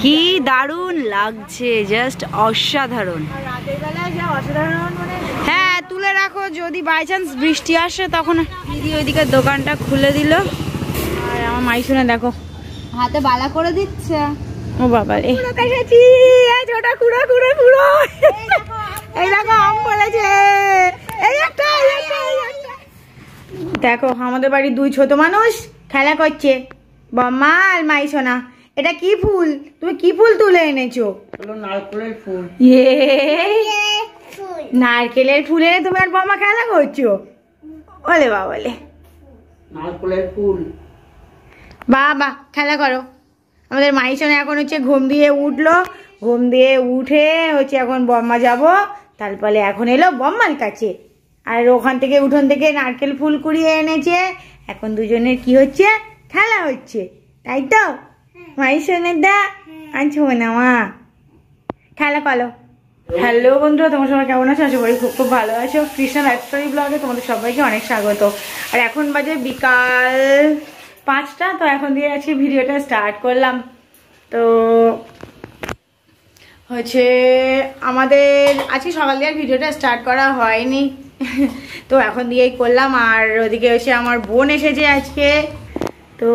কি দারুণ লাগছে, জাস্ট অসাধারণ। হ্যাঁ তুলে রাখো, যদি বাই চান্স বৃষ্টি আসে তখন। দিদি ওইদিকে দোকানটা খুলে দিল, আর আমার মাই শুনে দেখো হাতে বালা করে দিচ্ছে। ও বাবা রে, ছোটা কুড়ো কুড়ো কুড়ো, এই দেখো আম পড়েছে। দেখো আমাদের বাড়ির দুই ছোট মানুষ খেলা করছে, বম্মা আর মাই সোনা। এটা কি ফুল? তুমি কি ফুল তুলে এনেছো? নারকেলের ফুল। নারকেলের ফুলে তুমি আর বম্মা খেলা করছো? বলে বাবা, বলে নারকেলের ফুল। বাবা খেলা করো। আমাদের মাই সোনা এখন হচ্ছে ঘুম দিয়ে উঠলো, ঘুম দিয়ে উঠে হচ্ছে এখন বম্মা যাবো, তারপরে এখন এলো বম্মার কাছে, আর ওখান থেকে উঠোন থেকে নারকেল ফুল কুড়িয়ে এনেছে। এখন দুজনের কি হচ্ছে? খেলা হচ্ছে, তাই তো? মাই সোনার দা আনছো না মা, খেলা করো। হ্যালো বন্ধুরা, তোমার সবাই কেমন আছো? আশা করি খুব খুব ভালো আছো। কৃষ্ণা লাইফস্টাইল ব্লগে তোমাদের সবাইকে অনেক স্বাগত। আর এখন বাজে বিকাল 5টা, তো এখন দিয়ে আজকে ভিডিওটা স্টার্ট করলাম। তো হচ্ছে আমাদের আজকে সকাল দিয়ে ভিডিওটা স্টার্ট করা হয়নি, তো এখন দিয়েই করলাম। আর ওদিকে এসে আমার বোন এসেছে আজকে, তো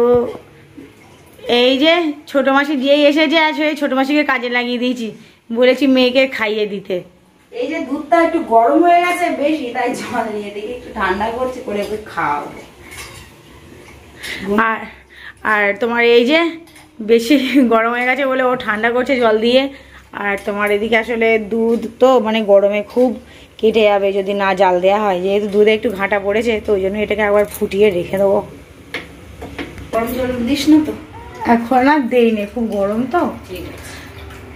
এই যে ছোট মাসি দিয়েই এসেছে। আজকে ছোট মাসিকে কাজে লাগিয়ে দিয়েছি, বলেছি মেয়েকে খাইয়ে দিতে। এই যে দুধটা একটু গরম হয়ে গেছে বেশি, তাই জল নিয়ে দিকে একটু ঠান্ডা করছে, করে একটু খাওয়াবো। আর তোমার এই যে বেশি গরম হয়ে গেছে বলে ও ঠান্ডা করছে জল দিয়ে। আর তোমার এদিকে আসলে দুধ তো মানে গরমে খুব কেটে যাবে যদি না জাল দেওয়া হয়, যেহেতু দুধে একটু ঘাঁটা পড়েছে, তো ওই জন্য এটাকে একবার ফুটিয়ে রেখে দেবো। গরম জল দিস না তো? এখন আর দেই নে, খুব গরম তো। ঠিক আছে,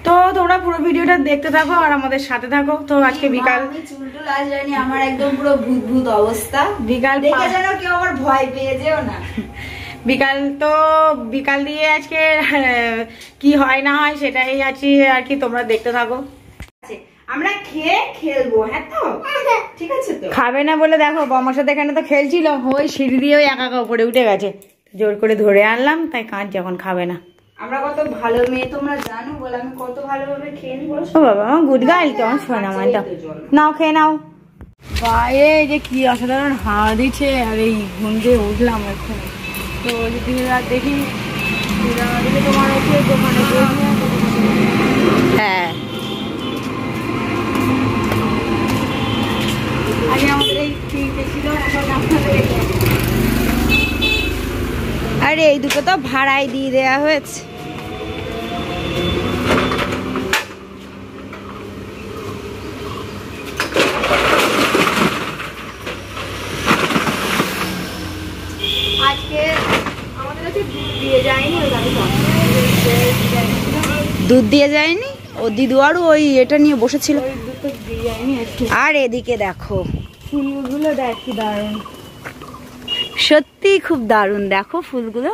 তো তোমরা পুরো ভিডিওটা দেখতে থাকো আর আমাদের সাথে থাকো। তো আজকে বিকাল চুলটুল আজ জানি আমার একদম পুরো ভূত ভূত অবস্থা, বিকাল দেখে যেন কেউ আমার ভয় পেয়ে যেও না। বিকাল দিয়ে আজকে কি হয় না হয় সেটাই আছি আর কি, তোমরা দেখতে থাকো। আমরা খেয়ে খেলবো, হ্যাঁ তো? ঠিক আছে তো? খাবে না বলে দেখো বমার সাথে এখানে তো খেলছিল, ওই সিঁড়ি দিয়ে ওই একা একা উপরে উঠে গেছে, জোর করে ধরে আনলাম, তাই কাঁদছে, এখন খাবে না। আমরা কত ভালো মেয়ে তোমরা জানো বলে আমি কত ভালোভাবে খেয়ে নিবো। ও বাবা, আমার গুড গার্ল তো, আমার শোনা মানটা নাও, খেয়ে নাও। বাইরে যে কি অসাধারণ হাওয়া দিচ্ছে, আর এই ঘুম দিয়ে উঠলাম এখন। তো যদি দেখি তোমার হচ্ছে দোকানে, হ্যাঁ আগে আমাদের এই ছিল, আরে এই দুটো তো ভাড়ায় দিয়ে দেওয়া হয়েছে। আজকে আমাদের কাছে দুধ দিয়ে যায়নি, দুধ দিয়ে যায়নি, ও দিদু আরও ওই এটা নিয়ে বসেছিল। আর এদিকে দেখো ফুলগুলো, দেখ কি দারুণ, সত্যি খুব দারুণ। দেখো ফুলগুলো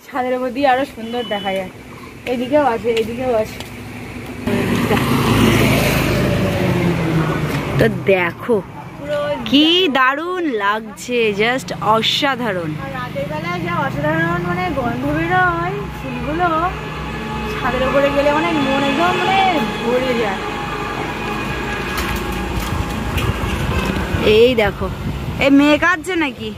ছাদের উপর দিয়ে আরো সুন্দর দেখা যায়। এদিকেও আছে, এদিকেও আছে। তো দেখো কি দারুণ লাগছে, জাস্ট অসাধারণ। রাতের বেলায় যা অসাধারণ মানে গন্ধ বেরোয় ফুলগুলো, ছাদের উপরে গেলে মানে মন একদম মানে ভরে যায়। এই দেখো, এই মেয়ে কাঁদছে নাকি?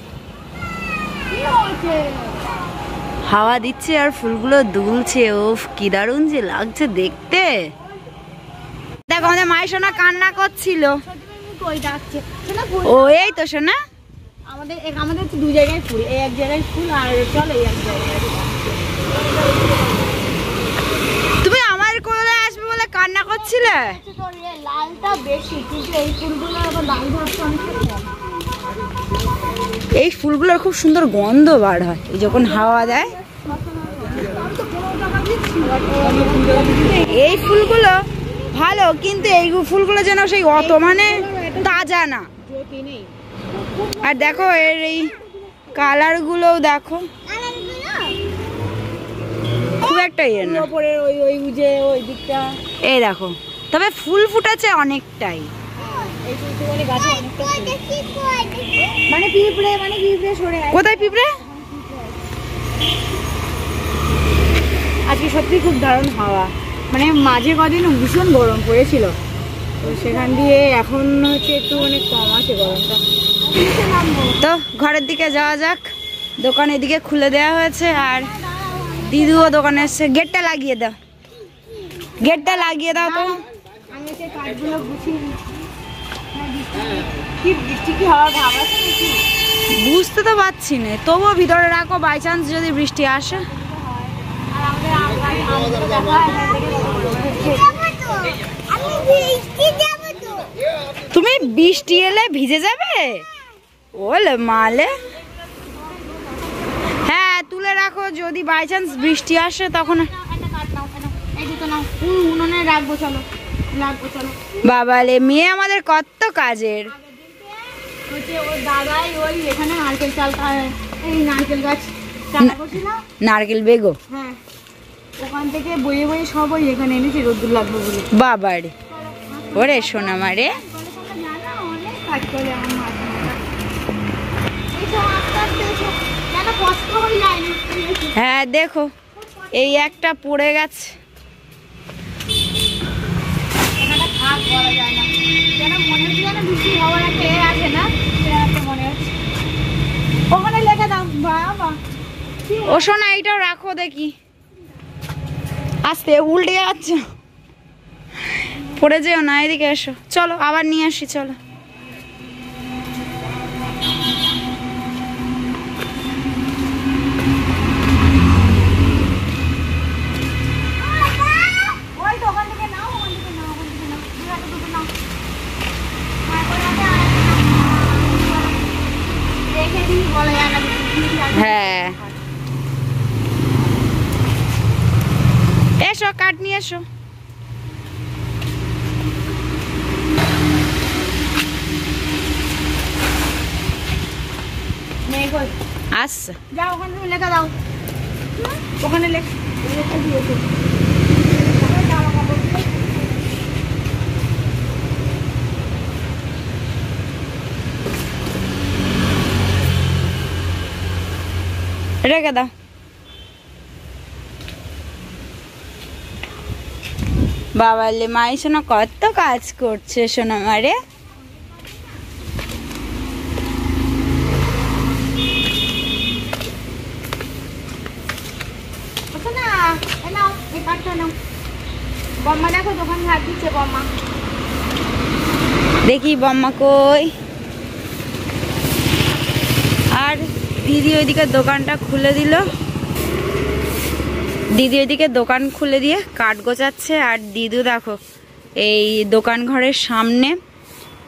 হাওয়া দিচ্ছে আর ফুলগুলো দুলছে, ওফ কি দারুণ যে লাগছে দেখতে। দেখো আমাদের মায়ের সোনা কান্না করছিল। ও এই তো সোনা, আমাদের তো দু জায়গায় ফুল, এই এক জায়গায় ফুল আর চলো এই এক জায়গায়। তুমি আমার কোলে আসবে বলে কান্না করছিলে? লালটা বেশি, কিন্তু এই ফুলগুলো আবার লাল ধরছে অনেকটা কম। এই ফুলগুলোর খুব সুন্দর গন্ধ বার হয় এই যখন হাওয়া দেয়। এই ফুলগুলো ভালো, কিন্তু এই ফুলগুলো যেন সেই অত মানে তাজা না। আর দেখো এর এই কালার গুলো দেখো, খুব একটা ইয়ে না। এই দেখো, তবে ফুল ফুটেছে অনেকটাই। কোথায় পিঁপড়ে? আজকে সত্যি খুব দারুণ হাওয়া। মানে মাঝে কদিন ভীষণ গরম পড়েছিল, তো সেখান দিয়ে এখন হচ্ছে একটু মানে কম আছে গরমটা। তো ঘরের দিকে যাওয়া যাক। দোকান এদিকে খুলে দেওয়া হয়েছে আর দিদিও দোকানে এসছে। গেটটা লাগিয়ে দাও, গেটটা লাগিয়ে দাও। তো আমি সেই কাঠগুলো গুছিয়ে কি বৃষ্টি কি হওয়ার ভাব আছে নাকি বুঝতে তো পারছি না, তবুও ভিতরে রাখো, বাই চান্স যদি বৃষ্টি আসে। তুমি বৃষ্টি এলে ভিজে যাবে? ওলে মালে, হ্যাঁ তুলে রাখো, যদি বাই চান্স বৃষ্টি আসে তখন। উনুনে রাখবো, চলো রাখবো চলো। বাবালে মেয়ে আমাদের কত কাজের। হচ্ছে ওর দাদাই ওই এখানে নারকেল চাল, এই নারকেল গাছ চালা করছিল, নারকেল বেগো, হ্যাঁ ওখান থেকে বয়ে বয়ে সব ওই এখানে এনেছি রোদ্দুর লাগবে বলে। বাবারে, ওরে সোনা মারে। অনেক কাজ করে আমার মা। এইসব আস্তে আস্তে এসো, যেন কষ্ট হয়ে যায় না। হ্যাঁ দেখো এই একটা পড়ে গেছে। এখানে থাক বলা যায় না, যেন মনে হচ্ছে যেন বৃষ্টি হওয়ার একটা এ আছে না, সেরকম একটা মনে হচ্ছে। ওখানে লেখা দাও বাবা। ও সোনা এইটাও রাখো দেখি, আস্তে উল্টে যাচ্ছে, পড়ে যেও না। এদিকে এসো, চলো আবার নিয়ে আসি, চলো। ওই তো ওখান থেকে নাও, ওখান থেকে নাও, ওখান থেকে নাও, দুই হাতে দুটো নাও। রেখে দিই বলা যায় না। হ্যাঁ এসো, কাঠ নিয়ে এসো। আচ্ছা যাও ওখানে তুমি লেখা দাও, ওখানে লেখা দিয়েছো। রেখে দাও। বাবালে মাই সোনা কত কাজ করছে সোনা মারে। না এ নাও, এই কাঠটা নাও। বম্মা দেখো দোকান ঝাড় দিচ্ছে বম্মা। দেখি বম্মা কই। আর দিদি ওইদিকে দোকানটা খুলে দিল, দিদি ওইদিকে দোকান খুলে দিয়ে কাঠ গোছাচ্ছে। আর দিদু দেখো এই দোকান ঘরের সামনে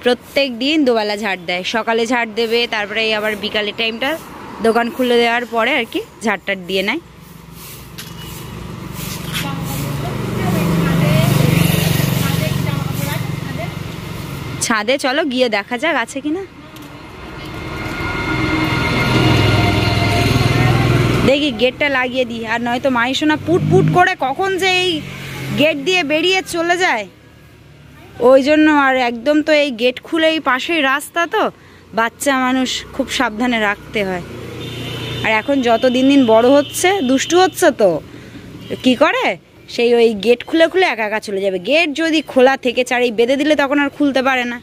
প্রত্যেক দিন দুবেলা ঝাড় দেয়, সকালে ঝাড় দেবে, তারপরে এই আবার বিকালের টাইমটা দোকান খুলে দেওয়ার পরে আর কি ঝাড়টার দিয়ে নেয়। ছাদে চলো গিয়ে দেখা যাক আছে কিনা। দেখি গেটটা লাগিয়ে দিই, আর নয়তো মাই সোনা পুট পুট করে কখন যে এই গেট দিয়ে বেরিয়ে চলে যায়, ওই জন্য। আর একদম তো এই গেট খুলে এই পাশেই রাস্তা, তো বাচ্চা মানুষ খুব সাবধানে রাখতে হয়। আর এখন যত দিন দিন বড় হচ্ছে, দুষ্টু হচ্ছে, তো কি করে সেই ওই গেট খুলে খুলে একা একা চলে যাবে। গেট যদি খোলা থেকে চারি বেঁধে দিলে তখন আর খুলতে পারে না।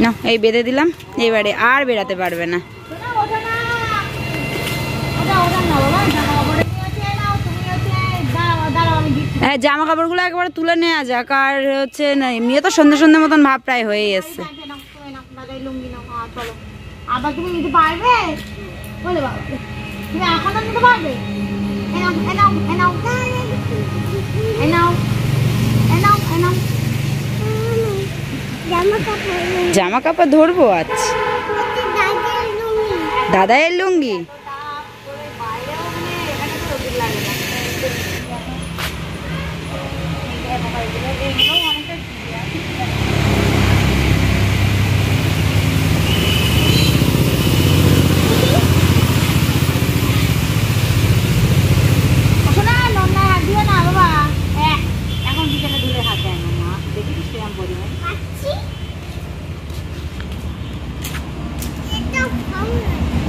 না এই বেঁধে দিলাম, এবারে আর বেরাতে পারবে না। হ্যাঁ জামা কাপড়গুলো একবার তুলে নেওয়া যাক। আর হচ্ছে না এমনিও তো সন্ধ্যে সন্ধ্যে মতন ভাব প্রায় হয়েই এসছে। আবার তুমি নিতে পারবে? বলে বাবা তুমি এখনো নিতে পারবে? জামা কাপড় ধরবো? আচ্ছা দাদাইয়ের লুঙ্গি।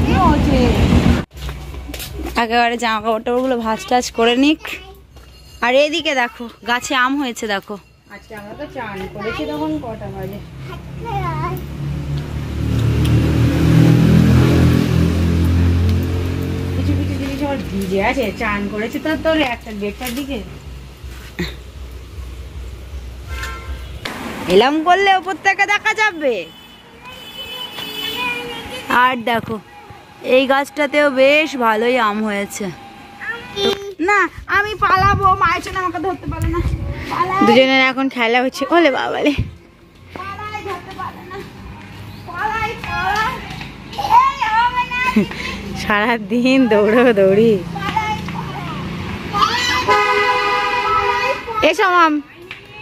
কি হচ্ছে? একেবারে জামা কাপড় টাপড়গুলো ভাঁজ টাজ করে নিক। আর এদিকে দেখো গাছে আম হয়েছে দেখো। আজকে আমরা তো চান করেছি তখন কটা বাজে, কিছু কিছু জিনিস আমার ভিজে আছে। চান করেছি তো তোর একটা 1:30টার দিকে। এলাম করলে ওপর থেকে দেখা যাবে। আর দেখো এই গাছটাতেও বেশ ভালোই আম হয়েছে। না আমি পালাবো, মায়ের জন্য আমাকে ধরতে পারে না। দুজনের এখন খেলা হচ্ছে। ওলে বাবালে, সারাদিন দৌড়ি। এসো মাম,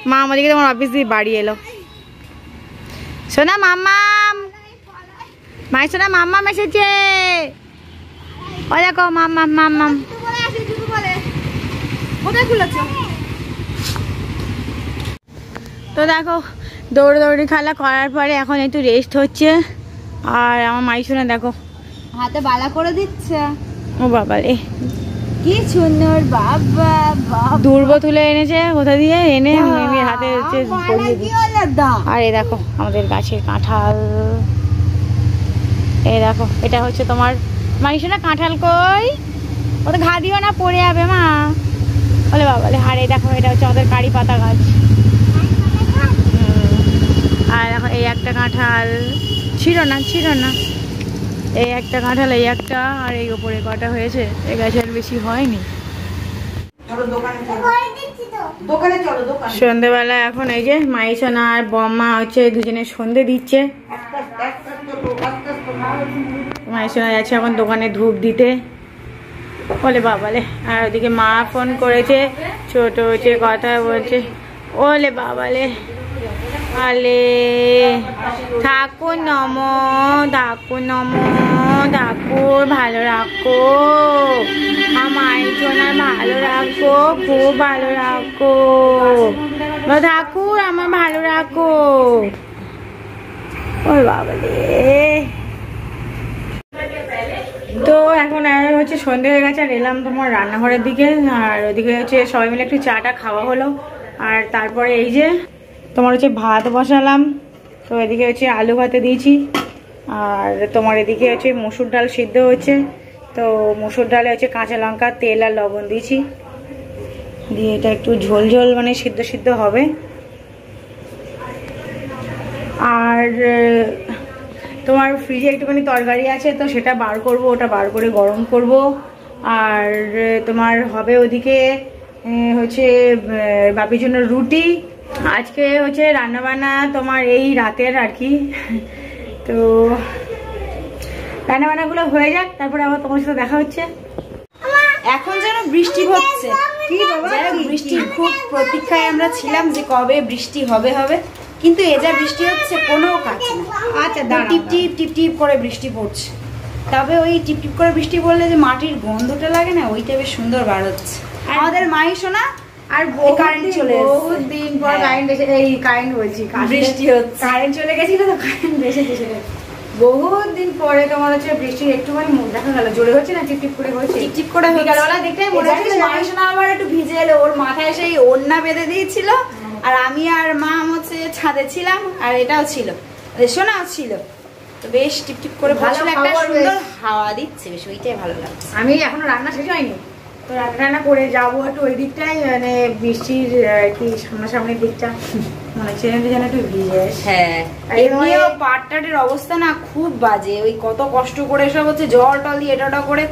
মা আমাদেরকে তোমার অফিস দিয়ে বাড়ি এলো। শোনা মাম্মাম, মায়ের শোনা মাম্মাম এসেছে। ও দেখো মাম্মাম মাম্মাম। তো দেখো দৌড়ি খেলা করার পরে এখন একটু রেস্ট হচ্ছে। আর আমার মাইশোনা দেখো হাতে বালা করে দিচ্ছে। ও বাবা রে কি সুন্দর, বাবা দুর্ব তুলে এনেছে কোথা দিয়ে এনে মেয়ের হাতে হচ্ছে পরিয়ে দিচ্ছে। আর এই দেখো আমাদের গাছের কাঁঠাল। এই দেখো এটা হচ্ছে তোমার মাইশোনা কাঁঠাল। কই ওটা ঘা দিও না, পড়ে যাবে মা। বলে বাবা রে। আর এই দেখো এটা হচ্ছে আমাদের কারি পাতা গাছ। আর এখন এই একটা কাঁঠাল ছিল না, এই একটা কাঁঠাল, এই একটা, আর এই ওপরে কটা হয়েছে। এই গাছে আর বেশি হয়নি। সন্ধ্যেবেলা এখন এই যে মাইশোনা আর বম্মা হচ্ছে দুজনে সন্ধে দিচ্ছে। মাইশোনা যাচ্ছে এখন দোকানে ধূপ দিতে। বলে বাবালে। আর ওদিকে মা ফোন করেছে, ছোট হচ্ছে কথা বলছে। ওলে বাবালে, আলে ঠাকুর নম, ঠাকুর নম, ঠাকুর ভালো রাখো, আমার সোনা ভালো রাখো, খুব ভালো রাখো ঠাকুর, আমার ভালো রাখো। ওই বাবালে। তো এখন হচ্ছে সন্ধে হয়ে গেছে আর এলাম তোমার রান্নাঘরের দিকে। আর ওদিকে হচ্ছে সবাই মিলে একটু চাটা খাওয়া হলো। আর তারপরে এই যে তোমার হচ্ছে ভাত বসালাম। তো এদিকে হচ্ছে আলু ভাতে দিয়েছি। আর তোমার এদিকে হচ্ছে মসুর ডাল সিদ্ধ হচ্ছে। তো মসুর ডালে হচ্ছে কাঁচা লঙ্কা, তেল আর লবণ দিয়েছি, দিয়ে এটা একটু ঝোল ঝোল মানে সিদ্ধ হবে। আর তোমার ফ্রিজে একটুখানি তরকারি আছে, তো সেটা বার করব, ওটা বার করে গরম করব। আর তোমার হবে ওদিকে হচ্ছে বাপির জন্য রুটি। আজকে হচ্ছে রান্নাবান্না তোমার এই রাতের আর কি। তো রান্নাবান্নাগুলো হয়ে যাক, তারপরে আবার তোমার সাথে দেখা হচ্ছে। এখন যেন বৃষ্টি হচ্ছে। কি বাবা, বৃষ্টির খুব প্রতীক্ষায় আমরা ছিলাম যে কবে বৃষ্টি হবে, কিন্তু এ যা বৃষ্টি হচ্ছে কোনো কাজ না। আচ্ছা টিপ টিপ টিপ টিপ করে বৃষ্টি পড়ছে। তবে ওই টিপ টিপ করে বৃষ্টি পড়লে যে মাটির গন্ধটা লাগে না, ওইটা বেশ সুন্দর বার হচ্ছে। আমাদের মাই শোনা আর কারেন্ট চলে এসেছে। বহুত দিন পর কারেন্ট এসে, এই কারেন্ট বলছি বৃষ্টি হচ্ছে। কারেন্ট চলে গেছিল তো কারেন্ট এসেছে সেটা বহুত দিন পরে। তোমার হচ্ছে বৃষ্টি একটুখানি মুখ দেখা গেল, জোরে হচ্ছে না, টিপ টিপ করে হচ্ছে, টিপ টিপ করে বিকালবেলা দেখতে মনে হচ্ছে মাই শোনা আবার একটু ভিজে এলো, ওর মাথায় সেই ওড়না বেঁধে দিয়েছিল। আর আমি আর মা হচ্ছে ছাদে ছিলাম, আর এটাও ছিল, সোনাও ছিল। তো বেশ টিপ টিপ করে ভালো একটা সুন্দর হাওয়া দিচ্ছে, বেশ ওইটাই ভালো লাগছে। আমি এখনো রান্না শেষ হয়নি, তো রান্না করে যাবো একটু ওই দিকটাই, মানে বৃষ্টির কি সামনাসামনির দিকটা মানে ছেলেদের যেন একটু ভিজে। হ্যাঁ, এমনিও পাটটাটের অবস্থা না খুব বাজে। ওই কত কষ্ট করে সব হচ্ছে জল টল দিয়ে এটা করে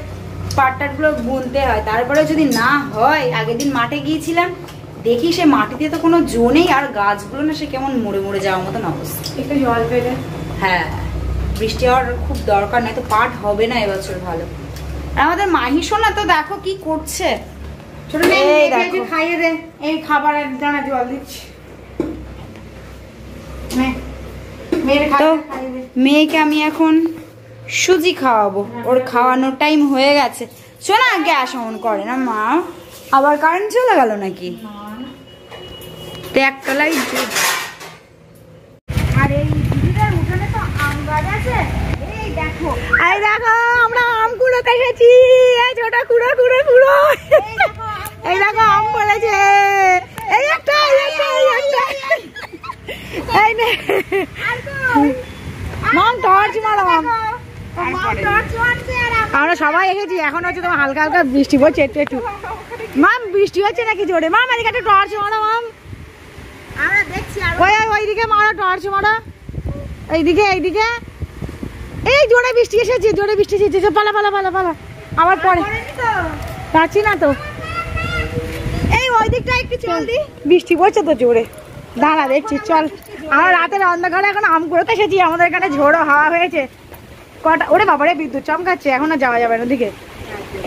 পাটটাট গুলো বুনতে হয়, তারপরে যদি না হয়। আগের দিন মাঠে গিয়েছিলাম, দেখি সে মাটিতে তো কোনো জো নেই, আর গাছগুলো না সে কেমন মরে মরে যাওয়ার মতন অবস্থা। একটু জল পেলে। হ্যাঁ, বৃষ্টি হওয়ার খুব দরকার, নাই তো পাট হবে না এবছর ভালো। আমাদের মাহি সোনা তো দেখো কি করছে। ছোট মেয়ে খাইয়ে দে, এই খাবারের দানা জল দিচ্ছি। তো মেয়েকে আমি এখন সুজি খাওয়াবো, ওর খাওয়ানোর টাইম হয়ে গেছে। শোনা গ্যাস অন করে না মা, আবার কারেন্ট চলে গেল নাকি? তো একতলাই দুধ। আর এই দিদিটার উঠানে তো আম গাছ আছে, এই দেখো, এই দেখো আমরা আমগুলোতে এসেছি, এই ছোটা কুড়ো কুড়ো কুড়ো। এই দেখো আম পড়েছে, এই একটা এই নে মাম, টর্চ মারো মাম। আমরা সবাই এসেছি, এখন হচ্ছে তোমার হালকা হালকা বৃষ্টি পড়ছে একটু একটু। মাম বৃষ্টি হচ্ছে নাকি জোরে? মাম এদিকে একটা টর্চ মারো মাম। ওইদিকে মারো, টর্চ মারো, এইদিকে এইদিকে। এই জোরে বৃষ্টি এসেছে, জোরে বৃষ্টি এসেছে, পালা পালা পালা পালা। আবার পরে পাচ্ছি না তো। এই ওই দিকটা একটু চল দি, বৃষ্টি পড়ছে তো জোরে। দাঁড়া দেখছি, চল। আমরা রাতের অন্ধকারে এখন আম কুড়োতে এসেছি, আমাদের এখানে ঝোড়ো হাওয়া হয়েছে কটা। ওরে বাবারে বিদ্যুৎ চমকাচ্ছে, এখনো যাওয়া যাবে না ওদিকে।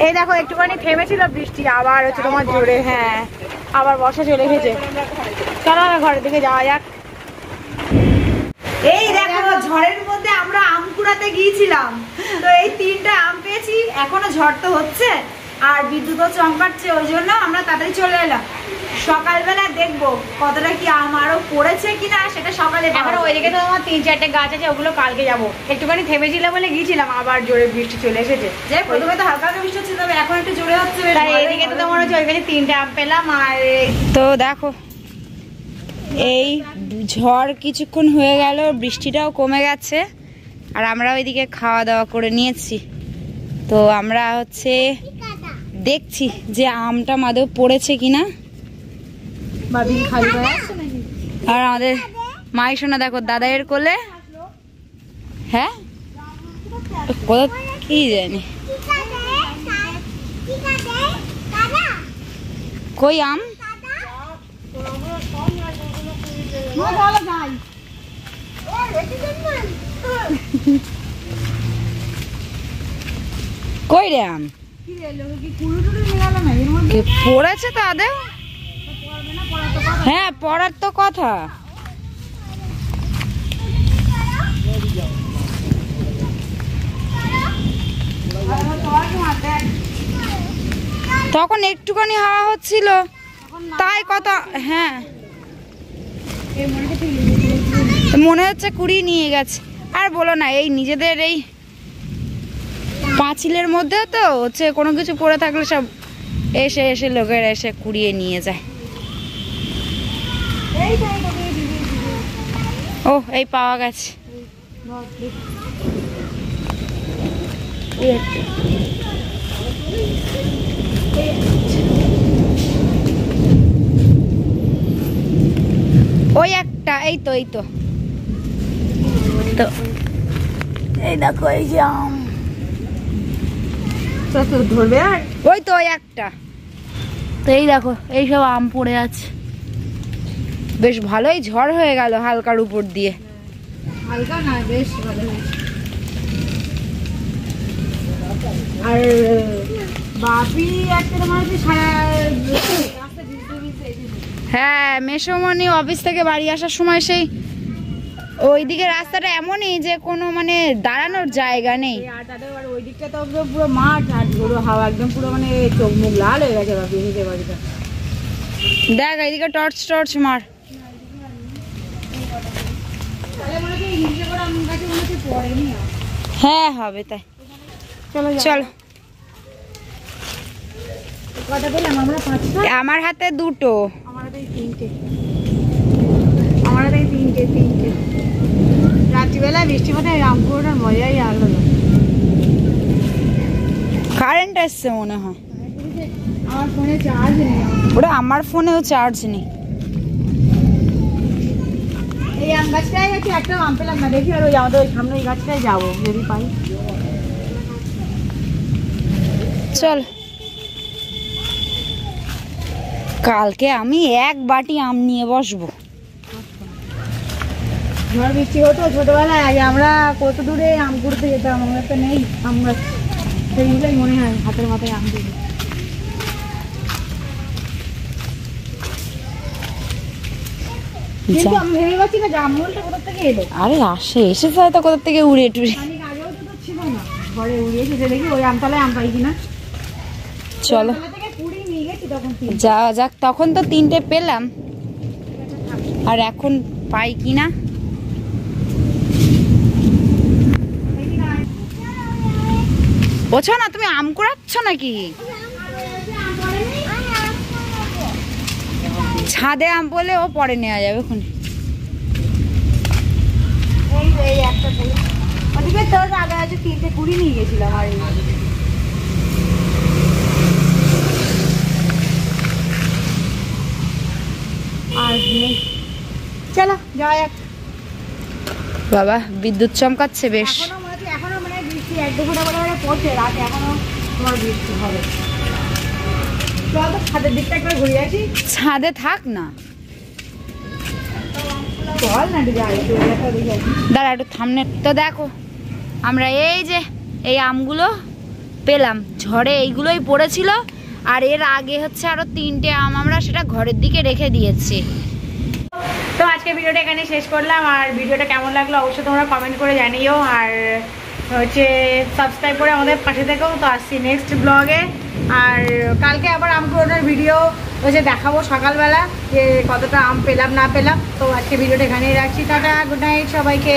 এই দেখো একটুখানি থেমেছিল বৃষ্টি, আবার হচ্ছে তোমার জোরে। হ্যাঁ আবার বর্ষা চলে এসেছে। চলো ঘরের দিকে যাওয়া যাক। এই দেখো ঝড়ের মধ্যে আমরা আম কুড়াতে গিয়েছিলাম, তো এই 3টা আম পেয়েছি। এখনো ঝড় তো হচ্ছে আর বিদ্যুৎও চমকাচ্ছে, ওই জন্য আমরা তাড়াতাড়ি চলে এলাম। সকালবেলা দেখবো কতটা কি আম আরো পড়েছে কিনা, সেটা সকালে। এখন ওইদিকে তো আমার 3-4টে গাছ আছে, ওগুলো কালকে যাবো। একটুখানি থেমেছিল বলে গিয়েছিলাম, আবার জোরে বৃষ্টি চলে এসেছে। যে প্রথমে তো হালকা হালকা বৃষ্টি হচ্ছে, তবে এখন একটু জোরে হচ্ছে। তাই এইদিকে তো তোমার হচ্ছে ওইখানে 3টে আম পেলাম। আর তো দেখো এই ঝড় কিছুক্ষণ হয়ে গেল, বৃষ্টিটাও কমে গেছে, আর আমরা ওইদিকে খাওয়া দাওয়া করে নিয়েছি। তো আমরা হচ্ছে দেখছি যে আমটা মাদেও পড়েছে কিনা। আর আমাদের মাই শোনা দেখো দাদাইয়ের কোলে। হ্যাঁ কোথা কি জানি কই আম। কই রে আম পড়েছে তো আদে? হ্যাঁ পড়ার তো কথা। তখন একটুখানি হাওয়া হচ্ছিল তাই কথা। হ্যাঁ মনে হচ্ছে কুড়িয়ে নিয়ে গেছে। আর বলো না, এই নিজেদের এই পাঁচিলের মধ্যে তো হচ্ছে কোনো কিছু পড়ে থাকলে সব এসে এসে লোকেরা এসে কুড়িয়ে নিয়ে যায়। ও এই পাওয়া গেছে। ওই একটা, এই তো এই তো এই দেখো এই যে আম ধরবে। আর ওই তো ওই একটা। তো এই দেখো এইসব আম পড়ে আছে। বেশ ভালোই ঝড় হয়ে গেল হালকার উপর দিয়ে। হালকা না, বেশ ভালো হয়েছে। আর বাপি একটা তোমার সারা হ্যাঁ মেসোমণি অফিস থেকে বাড়ি আসার সময় সেই ওইদিকে রাস্তাটা এমনই যে কোনো মানে দাঁড়ানোর জায়গা নেই। আর তাদের ওই দিকটা তো পুরো মাঠ, আর ঝোড়ো হাওয়া একদম পুরো মানে চোখ মুখ লাল হয়ে গেছে বাপি নিজের বাড়িটা। দেখ এইদিকে টর্চ টর্চ মার। হ্যাঁ হবে তাই। চলো চলো। কটা পেলাম আমরা? 5টা। আমার হাতে 2টো। আমার হাতে 3টে। আমার হাতে 3টে। রাত্রিবেলা বৃষ্টি মধ্যে রামপুরটার মজাই আলাদা। কারেন্ট আসছে মনে হয়। আমার ফোনে চার্জ নেই। ওটা আমার ফোনেও চার্জ নেই। এই আম গাছটাই আছে, একটা আম পেলাম না। দেখি আর ওই আমাদের ওই সামনে ওই গাছটাই যাবো যদি পাই। চল কালকে আমি 1 বাটি আম নিয়ে বসবো। ঝড় বৃষ্টি হতো ছোটবেলায়, আগে আমরা কত দূরে আম কুড়তে যেতাম। আমরা তো নেই আম গাছ, সেইগুলোই মনে হয় হাতের মাথায় আম দিই। কিন্তু আমি ভেবে পাচ্ছি না জামরুলটা কোথা থেকে এলো। আরে এসেছে হয়তো কোথা থেকে উড়ে টুড়ে। আগেও তো ছিল না, ঘরে উড়িয়ে এসেছে। দেখি ওই আমতলায় আম পাই কিনা। চলো থেকে কুড়ি নিয়ে গেছি তখন। যাওয়া যাক। তখন তো 3টে পেলাম, আর এখন পাই কিনা। বোঝো না, তুমি আম কুড়াচ্ছ নাকি? ছাদে আম বলে ও পরে নেওয়া যাবে ওখানে। এই একটা ওদিকে তোর আগে আছে 3টে কুড়ি নিয়ে গেছিলাম। আর চলো যাওয়া যাক। বাবা বিদ্যুৎ চমকাচ্ছে বেশ। এখনো মানে বৃষ্টি 1-2 ফোঁটা করে পড়ছে, রাতে এখনো তোমার বৃষ্টি হবে। চল তো ছাদের দিকটা একবার ঘুরে আসি। ছাদে থাক না, চল না দাঁড়া একটু থামনে তো। দেখো আমরা এই যে এই আমগুলো পেলাম, ঝড়ে এইগুলোই পড়েছিল। আর এর আগে হচ্ছে আরো 3টে আম আমরা সেটা ঘরের দিকে রেখে দিয়েছি। তো আজকে ভিডিওটা এখানে শেষ করলাম। আর ভিডিওটা কেমন লাগলো অবশ্যই তোমরা কমেন্ট করে জানিও। আর হচ্ছে সাবস্ক্রাইব করে আমাদের পাশে থেকো। তো আসছি নেক্সট ব্লগে। আর কালকে আবার আম কুড়ানোর ভিডিও হচ্ছে দেখাবো সকালবেলা, যে কতটা আম পেলাম না পেলাম। তো আজকে ভিডিওটা এখানেই রাখছি। টাটা, গুড নাইট সবাইকে।